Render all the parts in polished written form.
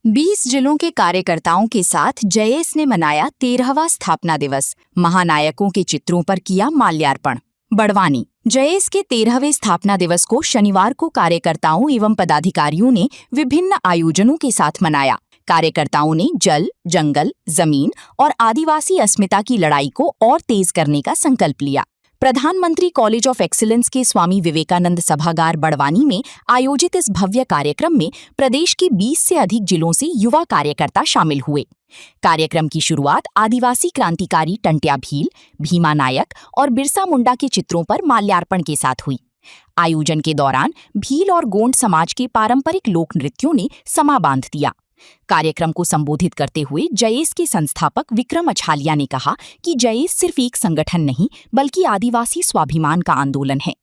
20 जिलों के कार्यकर्ताओं के साथ जेएस ने मनाया 13वां स्थापना दिवस। महानायकों के चित्रों पर किया माल्यार्पण। बड़वानी जेएस के 13वें स्थापना दिवस को शनिवार को कार्यकर्ताओं एवं पदाधिकारियों ने विभिन्न आयोजनों के साथ मनाया। कार्यकर्ताओं ने जल, जंगल, जमीन और आदिवासी अस्मिता की लड़ाई को और तेज करने का संकल्प लिया। प्रधानमंत्री कॉलेज ऑफ एक्सीलेंस के स्वामी विवेकानंद सभागार बड़वानी में आयोजित इस भव्य कार्यक्रम में प्रदेश के 20 से अधिक जिलों से युवा कार्यकर्ता शामिल हुए। कार्यक्रम की शुरुआत आदिवासी क्रांतिकारी टंट्या भील, भीमा नायक और बिरसा मुंडा के चित्रों पर माल्यार्पण के साथ हुई। आयोजन के दौरान भील और गोंड समाज के पारंपरिक लोक नृत्यों ने समा बांध दिया। कार्यक्रम को संबोधित करते हुए जेएस के संस्थापक विक्रम अछालिया ने कहा कि जेएस सिर्फ एक संगठन नहीं बल्कि आदिवासी स्वाभिमान का आंदोलन है।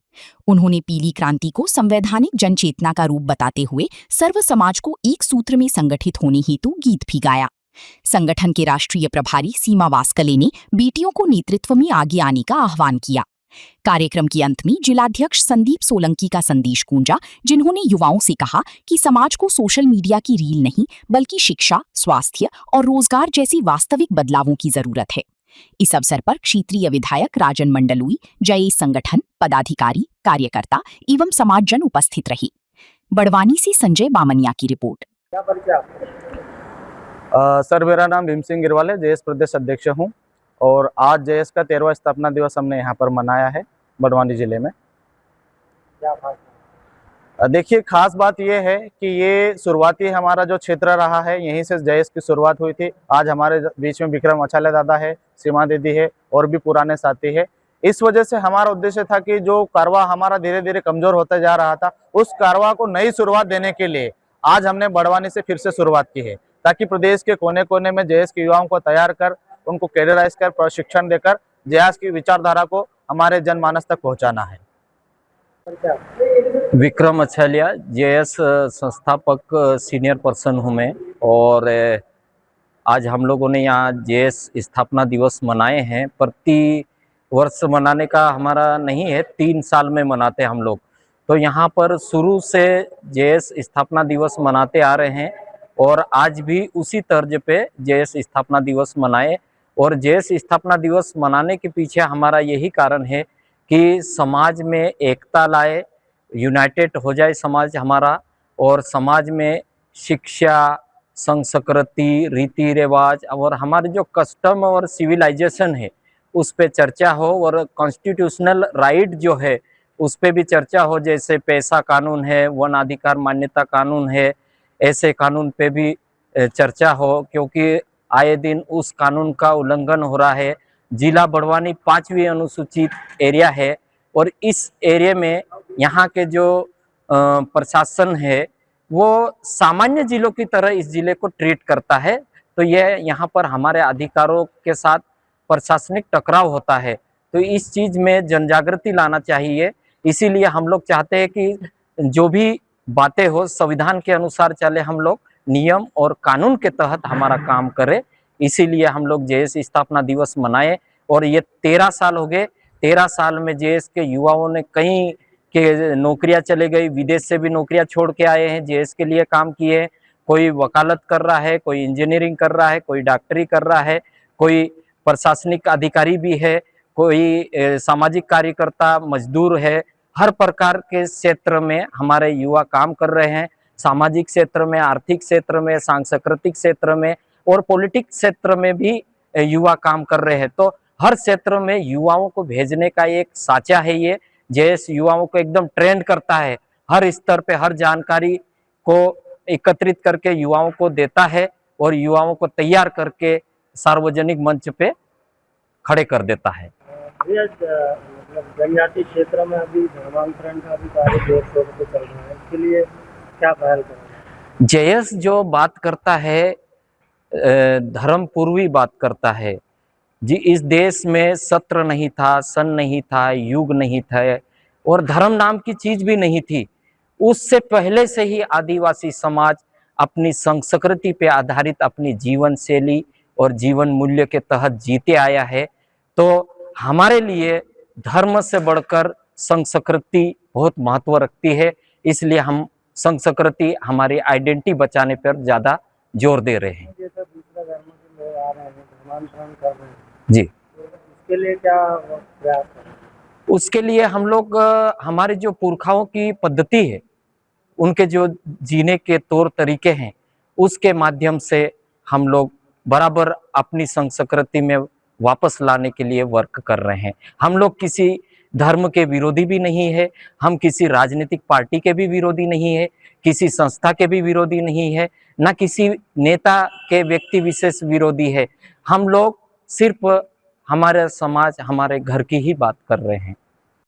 उन्होंने पीली क्रांति को संवैधानिक जनचेतना का रूप बताते हुए सर्व समाज को एक सूत्र में संगठित होने हेतु गीत भी गाया। संगठन के राष्ट्रीय प्रभारी सीमा वास्कले ने बेटियों को नेतृत्व में आगे आने का आह्वान किया। कार्यक्रम के अंत में जिलाध्यक्ष संदीप सोलंकी का संदेश गूंजा, जिन्होंने युवाओं से कहा कि समाज को सोशल मीडिया की रील नहीं बल्कि शिक्षा, स्वास्थ्य और रोजगार जैसी वास्तविक बदलावों की जरूरत है। इस अवसर पर क्षेत्रीय विधायक राजन मंडलोई, जेएस संगठन, पदाधिकारी, कार्यकर्ता एवं समाजजन उपस्थित रहे। बड़वानी से संजय बामनिया की रिपोर्ट। सर, मेरा नाम भीम सिंह गिरवाल है, जेएस प्रदेश अध्यक्ष हूँ और आज जेएस का 13वां स्थापना दिवस हमने यहाँ पर मनाया है बड़वानी जिले में। क्या खास? देखिए, खास बात ये है कि ये शुरुआती हमारा जो क्षेत्र रहा है, यहीं से जेएस की शुरुआत हुई थी। आज हमारे बीच में विक्रम अछालिया दादा है, सीमा दीदी है और भी पुराने साथी है। इस वजह से हमारा उद्देश्य था कि जो कारवा हमारा धीरे धीरे कमजोर होता जा रहा था, उस कारवा को नई शुरुआत देने के लिए आज हमने बड़वानी से फिर से शुरुआत की है, ताकि प्रदेश के कोने कोने में जेएस के युवाओं को तैयार कर, उनको कैरियराइज कर, प्रशिक्षण देकर जेएस की विचारधारा को हमारे जनमानस तक पहुंचाना है। विक्रम अछालिया, जेएस संस्थापक सीनियर पर्सन हूँ मैं और आज हम लोगों ने यहाँ जेएस स्थापना दिवस मनाए हैं। प्रति वर्ष मनाने का हमारा नहीं है, 3 साल में मनाते हम लोग। तो यहाँ पर शुरू से जेएस स्थापना दिवस मनाते आ रहे हैं और आज भी उसी तर्ज पे जेएस स्थापना दिवस मनाए। और जेएस स्थापना दिवस मनाने के पीछे हमारा यही कारण है कि समाज में एकता लाए, यूनाइटेड हो जाए समाज हमारा, और समाज में शिक्षा, संस्कृति, रीति रिवाज और हमारे जो कस्टम और सिविलाइजेशन है उस पे चर्चा हो, और कॉन्स्टिट्यूशनल राइट जो है उस पे भी चर्चा हो। जैसे पैसा कानून है, वन अधिकार मान्यता कानून है, ऐसे कानून पे भी चर्चा हो, क्योंकि आए दिन उस कानून का उल्लंघन हो रहा है। जिला बड़वानी 5वीं अनुसूचित एरिया है और इस एरिया में यहाँ के जो प्रशासन है वो सामान्य जिलों की तरह इस जिले को ट्रीट करता है। तो यह यहाँ पर हमारे अधिकारों के साथ प्रशासनिक टकराव होता है। तो इस चीज़ में जनजागृति लाना चाहिए। इसीलिए हम लोग चाहते हैं कि जो भी बातें हो संविधान के अनुसार चले, हम लोग नियम और कानून के तहत हमारा काम करें। इसीलिए हम लोग जेएस स्थापना दिवस मनाए और ये 13 साल हो गए। 13 साल में जेएस के युवाओं ने कहीं के नौकरियां चले गई, विदेश से भी नौकरियां छोड़ के आए हैं, जेएस के लिए काम किए। कोई वकालत कर रहा है, कोई इंजीनियरिंग कर रहा है, कोई डॉक्टरी कर रहा है, कोई प्रशासनिक अधिकारी भी है, कोई सामाजिक कार्यकर्ता, मजदूर है। हर प्रकार के क्षेत्र में हमारे युवा काम कर रहे हैं। सामाजिक क्षेत्र में, आर्थिक क्षेत्र में, सांस्कृतिक क्षेत्र में और पॉलिटिक्स क्षेत्र में भी युवा काम कर रहे हैं। तो हर क्षेत्र में युवाओं को भेजने का एक साँचा है ये। जेएस युवाओं को एकदम ट्रेंड करता है, हर स्तर पे हर जानकारी को एकत्रित करके युवाओं को देता है और युवाओं को तैयार करके सार्वजनिक मंच पे खड़े कर देता है। मतलब जनजातीय क्षेत्र में अभी धर्मांतरण का भी कार्य जोर शोर से चल रहा है, इसके लिए क्या पहल करेंगे? जेएस जो बात करता है धर्म पूर्वी बात करता है जी। इस देश में सत्र नहीं था, सन नहीं था, युग नहीं था और धर्म नाम की चीज भी नहीं थी। उससे पहले से ही आदिवासी समाज अपनी संस्कृति पे आधारित अपनी जीवन शैली और जीवन मूल्य के तहत जीते आया है। तो हमारे लिए धर्म से बढ़कर संस्कृति बहुत महत्व रखती है। इसलिए हम संस्कृति, हमारी आइडेंटिटी बचाने पर ज़्यादा जोर दे रहे हैं। जैसा दूसरा धर्म के लोग आ रहे हैं, धर्मांतरण कर रहे हैं, जी, तो इसके लिए क्या प्रयास करें? उसके लिए हम लोग हमारे जो पुरखाओं की पद्धति है, उनके जो जीने के तौर तरीके हैं, उसके माध्यम से हम लोग बराबर अपनी संस्कृति में वापस लाने के लिए वर्क कर रहे हैं। हम लोग किसी धर्म के विरोधी भी नहीं है, हम किसी राजनीतिक पार्टी के भी विरोधी नहीं है, किसी संस्था के भी विरोधी नहीं है, ना किसी नेता के व्यक्ति विशेष विरोधी है। हम लोग सिर्फ हमारे समाज, हमारे घर की ही बात कर रहे हैं।